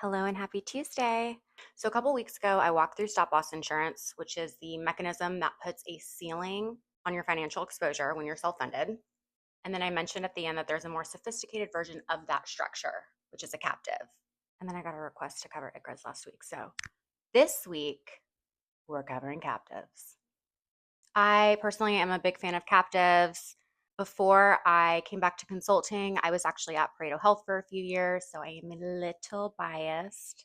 Hello and happy Tuesday. So, a couple weeks ago, I walked through stop loss insurance, which is the mechanism that puts a ceiling on your financial exposure when you're self funded. And then I mentioned at the end that there's a more sophisticated version of that structure, which is a captive. And then I got a request to cover ICRAs last week. So, this week, we're covering captives. I personally am a big fan of captives. Before I came back to consulting, I was actually at Pareto Health for a few years, so I am a little biased.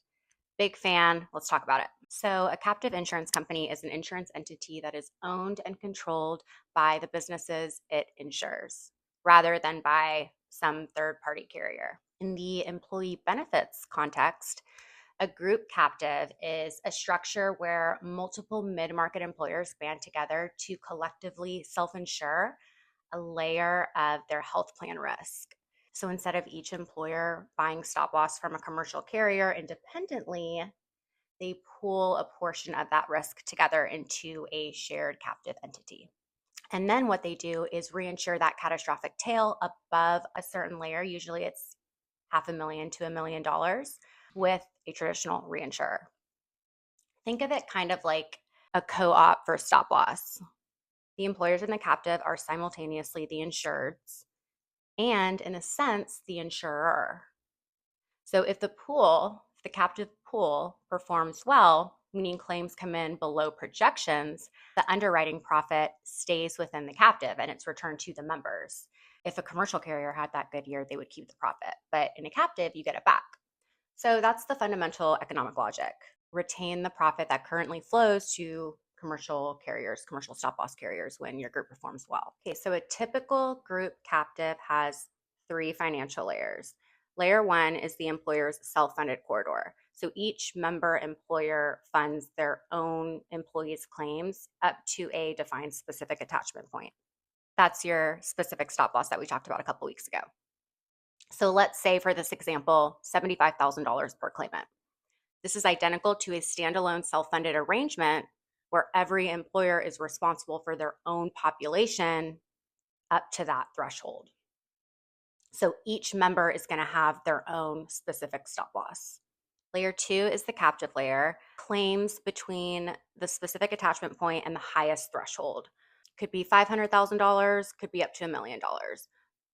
Big fan. Let's talk about it. So, a captive insurance company is an insurance entity that is owned and controlled by the businesses it insures rather than by some third party carrier. In the employee benefits context, a group captive is a structure where multiple mid market employers band together to collectively self insure a layer of their health plan risk. So instead of each employer buying stop loss from a commercial carrier independently, they pool a portion of that risk together into a shared captive entity. And then what they do is reinsure that catastrophic tail above a certain layer. Usually it's $500,000 to $1 million with a traditional reinsurer. Think of it kind of like a co op for stop loss. The employers in the captive are simultaneously the insureds and, in a sense, the insurer. So if the captive pool performs well, meaning claims come in below projections, the underwriting profit stays within the captive and it's returned to the members. If a commercial carrier had that good year, they would keep the profit. But in a captive, you get it back. So that's the fundamental economic logic. Retain the profit that currently flows to commercial carriers, commercial stop loss carriers when your group performs well. Okay, so a typical group captive has three financial layers. Layer one is the employer's self funded corridor. So each member employer funds their own employees' claims up to a defined specific attachment point. That's your specific stop loss that we talked about a couple weeks ago. So let's say for this example, $75,000 per claimant. This is identical to a standalone self-funded arrangement where every employer is responsible for their own population up to that threshold. So each member is going to have their own specific stop loss. Layer two is the captive layer, claims between the specific attachment point and the highest threshold. Could be $500,000, could be up to $1 million.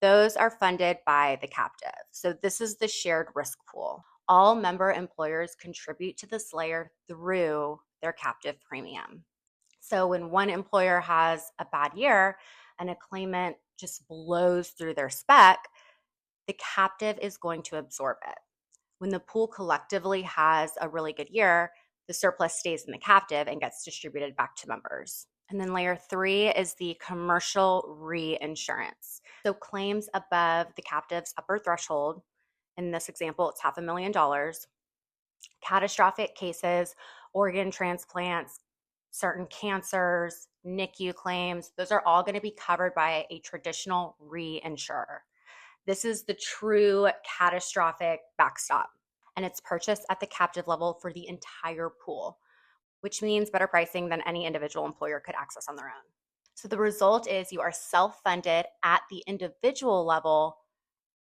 Those are funded by the captive. So this is the shared risk pool. All member employers contribute to this layer through their captive premium. So when one employer has a bad year and a claimant just blows through their spec, the captive is going to absorb it. When the pool collectively has a really good year, the surplus stays in the captive and gets distributed back to members. And then layer three is the commercial reinsurance. So claims above the captive's upper threshold, in this example, it's $500,000. Catastrophic cases, organ transplants, certain cancers, NICU claims, those are all going to be covered by a traditional reinsurer. This is the true catastrophic backstop, and it's purchased at the captive level for the entire pool, which means better pricing than any individual employer could access on their own. So the result is you are self-funded at the individual level,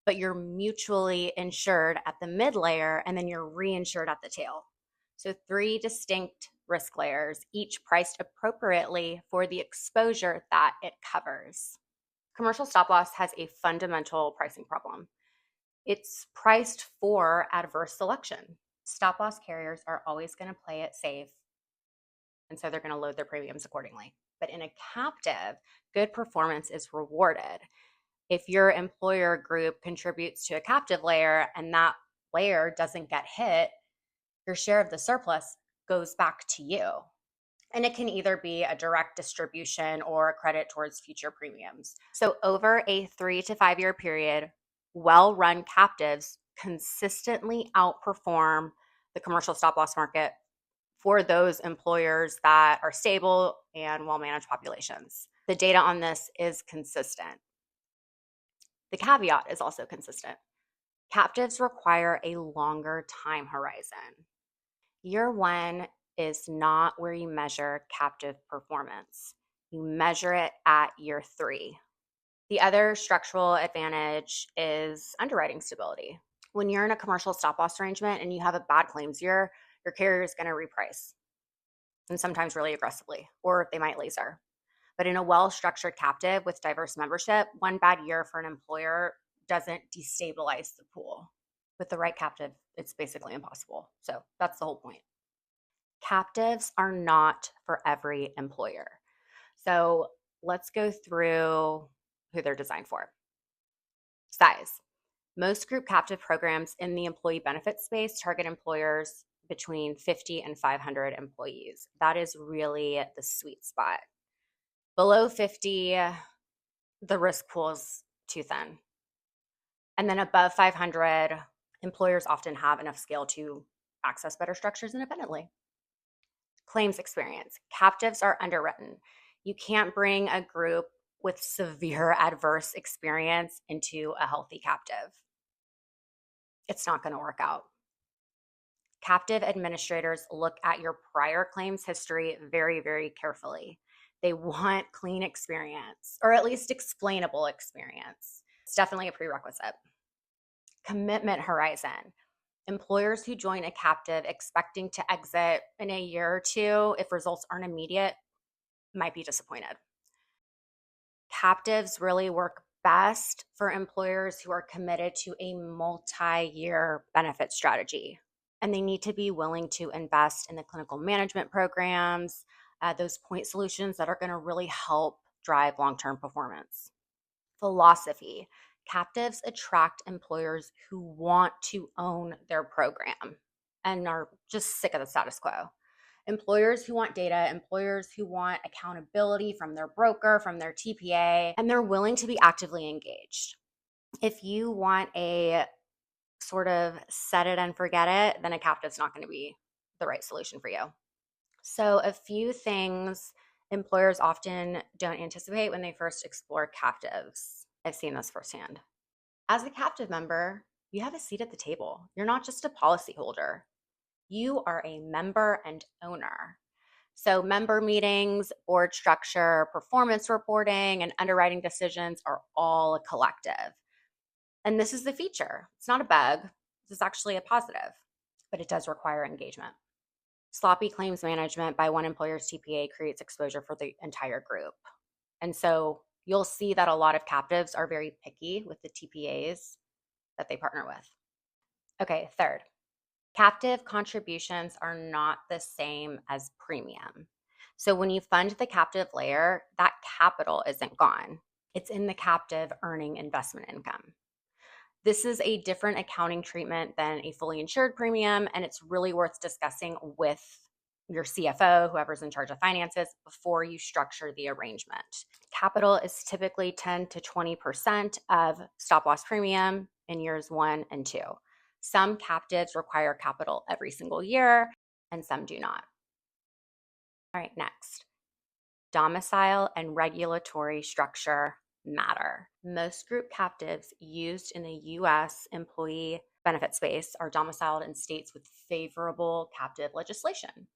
but you're mutually insured at the mid layer, and then you're reinsured at the tail. So three distinct risk layers, each priced appropriately for the exposure that it covers. Commercial stop loss has a fundamental pricing problem. It's priced for adverse selection. Stop loss carriers are always going to play it safe, and so they're going to load their premiums accordingly. But in a captive, good performance is rewarded. If your employer group contributes to a captive layer and that layer doesn't get hit, your share of the surplus goes back to you. And it can either be a direct distribution or a credit towards future premiums. So over a 3 to 5 year period, well-run captives consistently outperform the commercial stop loss market for those employers that are stable and well-managed populations. The data on this is consistent. The caveat is also consistent. Captives require a longer time horizon. Year one is not where you measure captive performance. You measure it at year three. The other structural advantage is underwriting stability. When you're in a commercial stop loss arrangement and you have a bad claims year, your carrier is going to reprice, and sometimes really aggressively, or they might laser. But in a well-structured captive with diverse membership, one bad year for an employer doesn't destabilize the pool. With the right captive, it's basically impossible. So that's the whole point. Captives are not for every employer. So let's go through who they're designed for. Size. Most group captive programs in the employee benefit space target employers between 50 and 500 employees. That is really the sweet spot. Below 50, the risk pool is too thin. And then above 500, employers often have enough scale to access better structures independently. Claims experience. Captives are underwritten. You can't bring a group with severe adverse experience into a healthy captive. It's not going to work out. Captive administrators look at your prior claims history very, very carefully. They want clean experience, or at least explainable experience. It's definitely a prerequisite. Commitment horizon. Employers who join a captive expecting to exit in a year or two, if results aren't immediate, might be disappointed. Captives really work best for employers who are committed to a multi-year benefit strategy. And they need to be willing to invest in the clinical management programs, those point solutions that are going to really help drive long-term performance. Philosophy. Captives attract employers who want to own their program and are just sick of the status quo. Employers who want data, employers who want accountability from their broker, from their TPA, and they're willing to be actively engaged. If you want a sort of set it and forget it, then a captive's not going to be the right solution for you. So, a few things employers often don't anticipate when they first explore captives. I've seen this firsthand. As a captive member, you have a seat at the table. You're not just a policyholder, you are a member and owner. So, member meetings, board structure, performance reporting, and underwriting decisions are all a collective. And this is the feature. It's not a bug. This is actually a positive, but it does require engagement. Sloppy claims management by one employer's TPA creates exposure for the entire group. And so you'll see that a lot of captives are very picky with the TPAs that they partner with. Okay, third, captive contributions are not the same as premium. So when you fund the captive layer, that capital isn't gone. It's in the captive earning investment income. This is a different accounting treatment than a fully insured premium, and it's really worth discussing with your CFO, whoever's in charge of finances, before you structure the arrangement. Capital is typically 10 to 20% of stop loss premium in years 1 and 2. Some captives require capital every single year, and some do not. All right, next. Domicile and regulatory structure matter. Most group captives used in the US employee benefit space are domiciled in states with favorable captive legislation,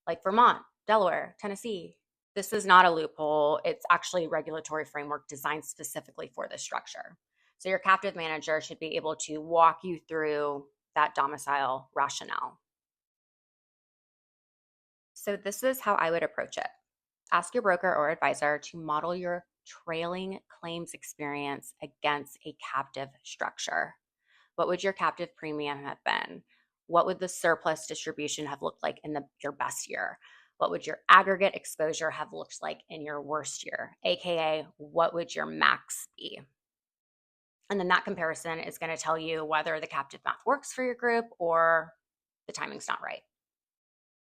like Vermont, Delaware, Tennessee. This is not a loophole. It's actually a regulatory framework designed specifically for this structure. So your captive manager should be able to walk you through that domicile rationale. So this is how I would approach it. Ask your broker or advisor to model your trailing claims experience against a captive structure. What would your captive premium have been? What would the surplus distribution have looked like in your best year? What would your aggregate exposure have looked like in your worst year? AKA, what would your max be? And then that comparison is going to tell you whether the captive math works for your group or the timing's not right.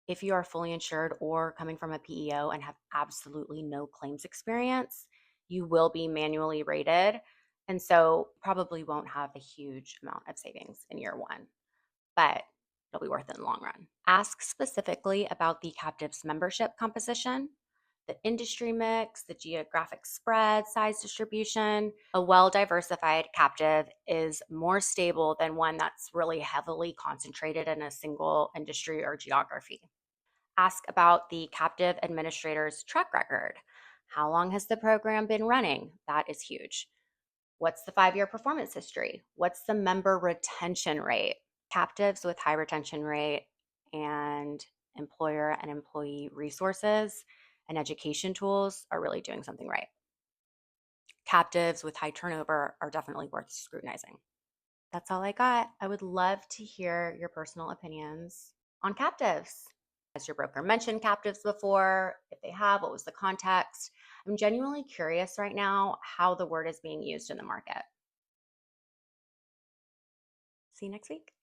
If you are fully insured or coming from a PEO and have absolutely no claims experience, you will be manually rated. And so probably won't have a huge amount of savings in year 1, but it'll be worth it in the long run. Ask specifically about the captive's membership composition, the industry mix, the geographic spread, size distribution. A well-diversified captive is more stable than one that's really heavily concentrated in a single industry or geography. Ask about the captive administrator's track record. How long has the program been running? That is huge. What's the 5-year performance history? What's the member retention rate? Captives with high retention rate and employer and employee resources and education tools are really doing something right. Captives with high turnover are definitely worth scrutinizing. That's all I got. I would love to hear your personal opinions on captives. Has your broker mentioned captives before? If they have, what was the context? I'm genuinely curious right now how the word is being used in the market. See you next week.